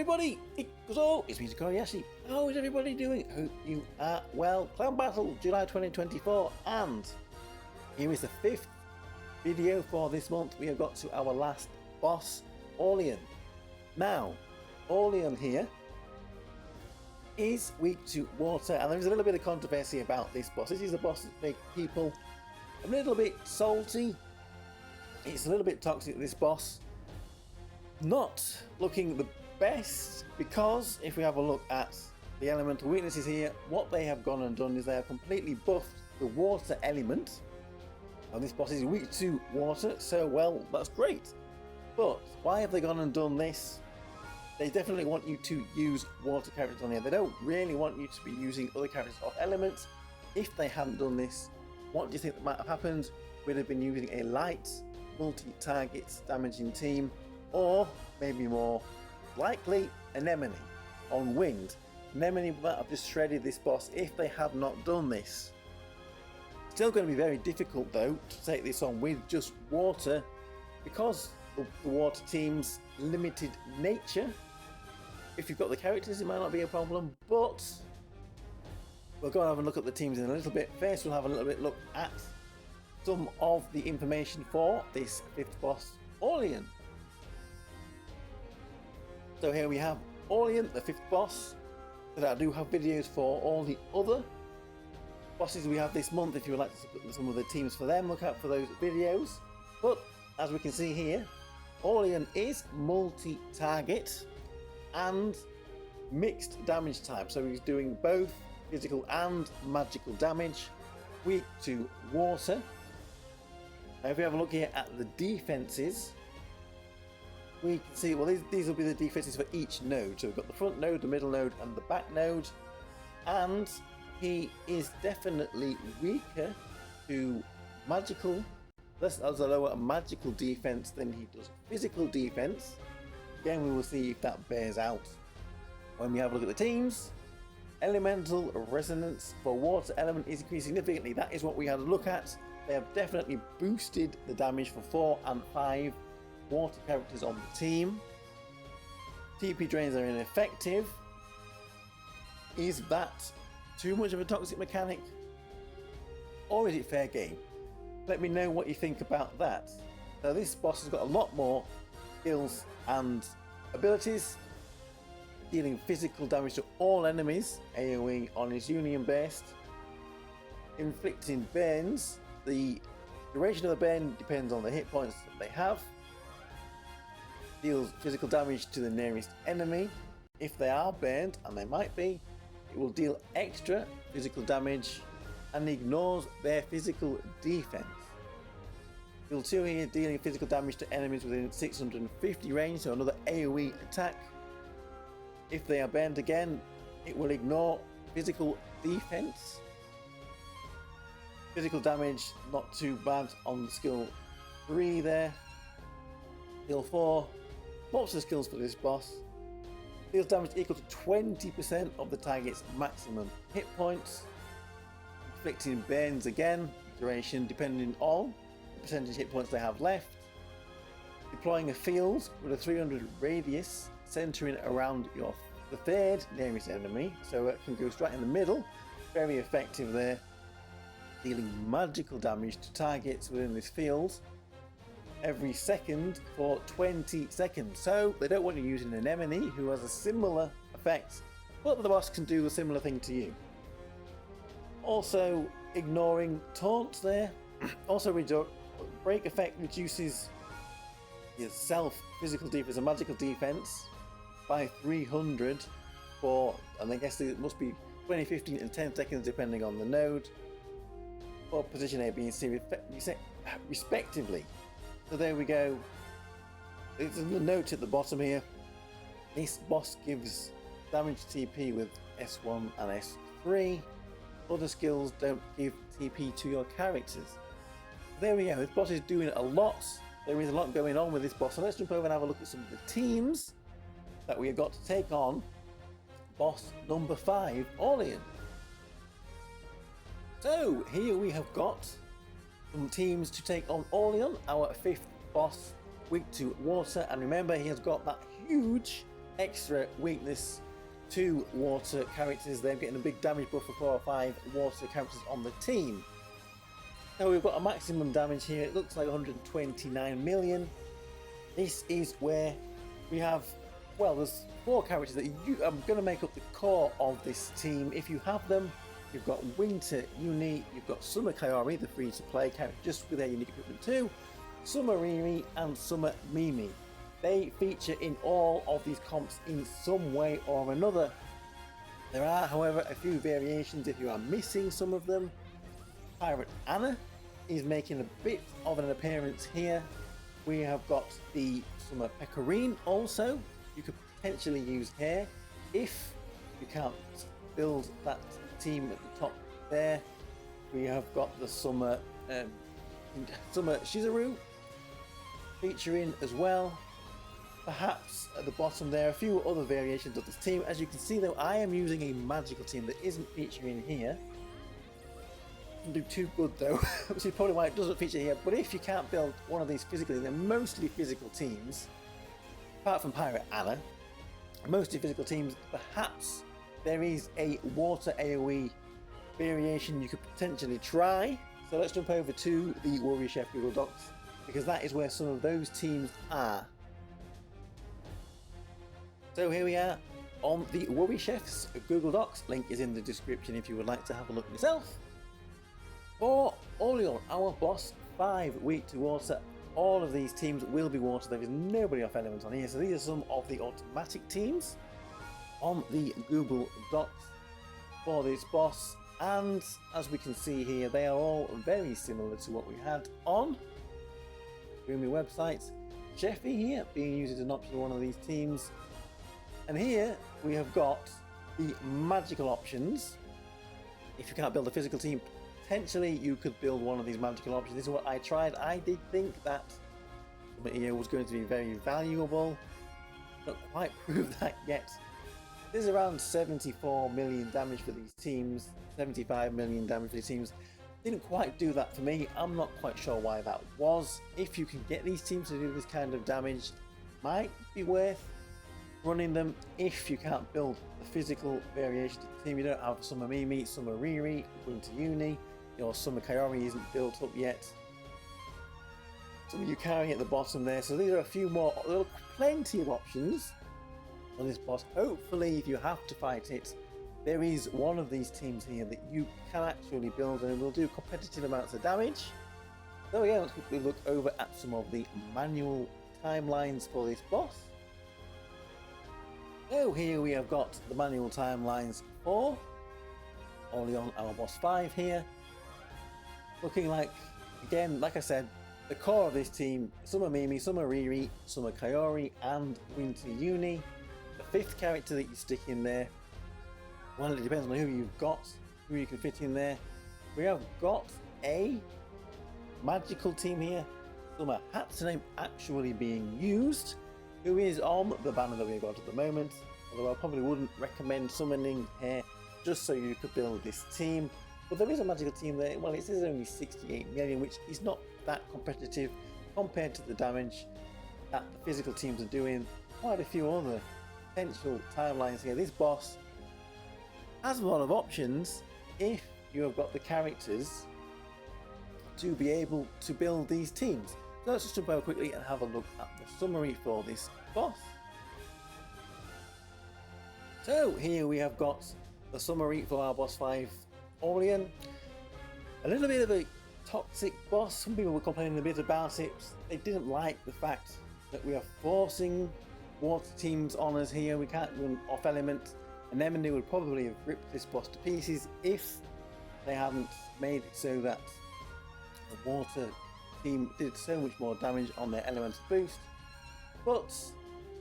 everybody, it's me, Tokkuri Yashi. How is everybody doing? Hope you are well. Clan Battle, July 2024, and here is the 5th video for this month. We have got to our last boss, Orleon. Now, Orleon here is weak to water, and there's a little bit of controversy about this boss. This is a boss that makes people a little bit salty. It's a little bit toxic, this boss. Not looking the best, because if we have a look at the elemental weaknesses here, what they have gone and done is they have completely buffed the water element, and this boss is weak to water, so well, that's great. But why have they gone and done this? They definitely want you to use water characters on here. They don't really want you to be using other characters of elements. If they hadn't done this, what do you think might have happened? We'd have been using a light multi-target damaging team, or maybe more likely Anemone on wind. Anemone might have just shredded this boss if they had not done this. Still going to be very difficult though to take this on with just water, because of the water team's limited nature. If you've got the characters, it might not be a problem, but we'll go and have a look at the teams in a little bit. First, we'll have a little bit look at some of the information for this 5th boss, Orleon. So here we have Orleon, the 5th boss, that I do have videos for all the other bosses we have this month. If you would like to look at some of the teams for them, look out for those videos. But as we can see here, Orleon is multi-target and mixed damage type, so he's doing both physical and magical damage, weak to water. Now if we have a look here at the defenses, we can see, well, these will be the defenses for each node. So we've got the front node, the middle node, and the back node. And he is definitely weaker to magical. This has a lower magical defense than he does physical defense. Again, we will see if that bears out when we have a look at the teams. Elemental resonance for water element is increased significantly. That is what we had to look at. They have definitely boosted the damage for 4 and 5 water characters on the team. TP drains are ineffective. Is that too much of a toxic mechanic, or is it fair game? Let me know what you think about that. So this boss has got a lot more skills and abilities, dealing physical damage to all enemies, AoE on his union burst, inflicting burns. The duration of the burn depends on the hit points that they have. Deals physical damage to the nearest enemy. If they are burned, and they might be, it will deal extra physical damage and ignores their physical defense. Skill 2 here, dealing physical damage to enemies within 650 range, so another AoE attack. If they are burned again, it will ignore physical defense. Physical damage, not too bad on skill 3 there. Skill 4, lots of skills for this boss. Deals damage equal to 20% of the target's maximum hit points. Inflicting burns again, duration depending on the percentage hit points they have left. Deploying a field with a 300 radius, centering around the 3rd nearest enemy, so it can go straight in the middle. Very effective there. Dealing magical damage to targets within this field every second for 20 seconds. So they don't want you using an Anemone who has a similar effect, but the boss can do a similar thing to you. Also ignoring taunts there. Also break effect reduces your self physical defense and magical defense by 300 for, and I guess it must be 20, 15 and 10 seconds depending on the node, for position A, B and C respectively. So there we go. There's a note at the bottom here. This boss gives damage TP with S1 and S3. Other skills don't give TP to your characters. There we go. This boss is doing a lot. There is a lot going on with this boss. So let's jump over and have a look at some of the teams that we have got to take on boss number 5, Orleon. So here we have got some teams to take on Orleon, our 5th boss, weak to water, and remember he has got that huge extra weakness to water characters. They're getting a big damage buff for 4 or 5 water characters on the team. So we've got a maximum damage here. It looks like 129 million. This is where we have, well, there's 4 characters that are going to make up the core of this team. If you have them, you've got Winter Uni, you've got Summer Kaori, the free-to-play character just with their unique equipment too, Summer Riri and Summer Mimi. They feature in all of these comps in some way or another. There are, however, a few variations if you are missing some of them. Pirate Anna is making a bit of an appearance here. We have got the Summer Pecorine also. You could potentially use here if you can't build that team at the top there. We have got the Summer Shizuru featuring as well. Perhaps at the bottom there, a few other variations of this team. As you can see though, I am using a magical team that isn't featuring here. Doesn't do too good though, which is probably why it doesn't feature here. But if you can't build one of these physically, they're mostly physical teams, apart from Pirate Anna, mostly physical teams. Perhaps there is a water AoE variation you could potentially try. So let's jump over to the Warrior Chef Google Docs, because that is where some of those teams are. So here we are on the Warrior Chef's Google Docs. Link is in the description if you would like to have a look yourself. For Orleon, our boss 5 weak to water. All of these teams will be water. There is nobody off elements on here. So these are some of the automatic teams on the Google Docs for this boss. And as we can see here, they are all very similar to what we had on Rumi websites. Jeffy here being used as an option for one of these teams. And here we have got the magical options. If you can't build a physical team, potentially you could build one of these magical options. This is what I tried. I did think that EO was going to be very valuable. Not quite proved that yet. There's around 74 million damage for these teams, 75 million damage for these teams. Didn't quite do that for me. I'm not quite sure why that was. If you can get these teams to do this kind of damage, might be worth running them. If you can't build the physical variation of the team, you don't have Summer Mimi, Summer Riri, Winter Uni, your Summer Kaori isn't built up yet. Summer Yukari at the bottom there. So these are a few more. There are plenty of options on this boss. Hopefully, if you have to fight it, there is one of these teams here that you can actually build and will do competitive amounts of damage. So yeah, let's quickly look over at some of the manual timelines for this boss. So here we have got the manual timelines for Orleon, our boss 5 here. Looking like, again, like I said, the core of this team, Summer Mimi, Summer Riri, Summer Kaori and Winter Uni. The 5th character that you stick in there, well, it depends on who you've got, who you can fit in there. We have got a magical team here, Summer Hatsune actually being used, who is on the banner that we've got at the moment. Although I probably wouldn't recommend summoning her just so you could build this team. But there is a magical team there. Well, it says only 68 million, which is not that competitive compared to the damage that the physical teams are doing. Quite a few other potential timelines here. This boss has a lot of options if you have got the characters to be able to build these teams. So let's just jump over quickly and have a look at the summary for this boss. So here we have got the summary for our boss 5, Orleon. A little bit of a toxic boss. Some people were complaining a bit about it. They didn't like the fact that we are forcing water teams on us here. We can't run off element, and Emily would probably have ripped this boss to pieces if they hadn't made it so that the water team did so much more damage on their elemental boost. But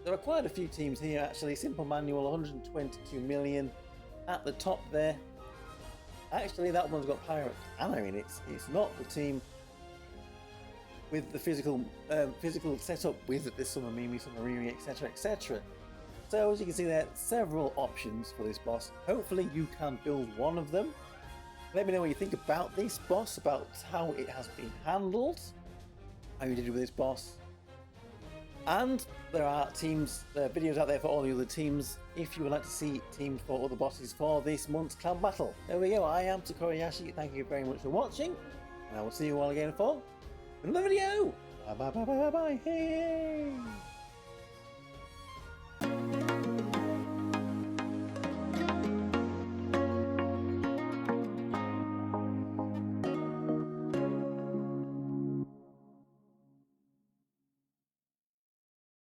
there are quite a few teams here actually. Simple manual, 122 million at the top there. Actually, that one's got Pirate Anna in it. It's not the team with the physical setup with the Summer Mimi, Summer Riri, etc, etc. So as you can see there, several options for this boss. Hopefully you can build one of them. Let me know what you think about this boss, about how it has been handled, how you did with this boss. And there are videos out there for all the other teams if you would like to see teams for other bosses for this month's clan battle. There we go, I am Tokkuri Yashi, thank you very much for watching, and I will see you all again for another video. Bye bye bye bye bye bye, hey!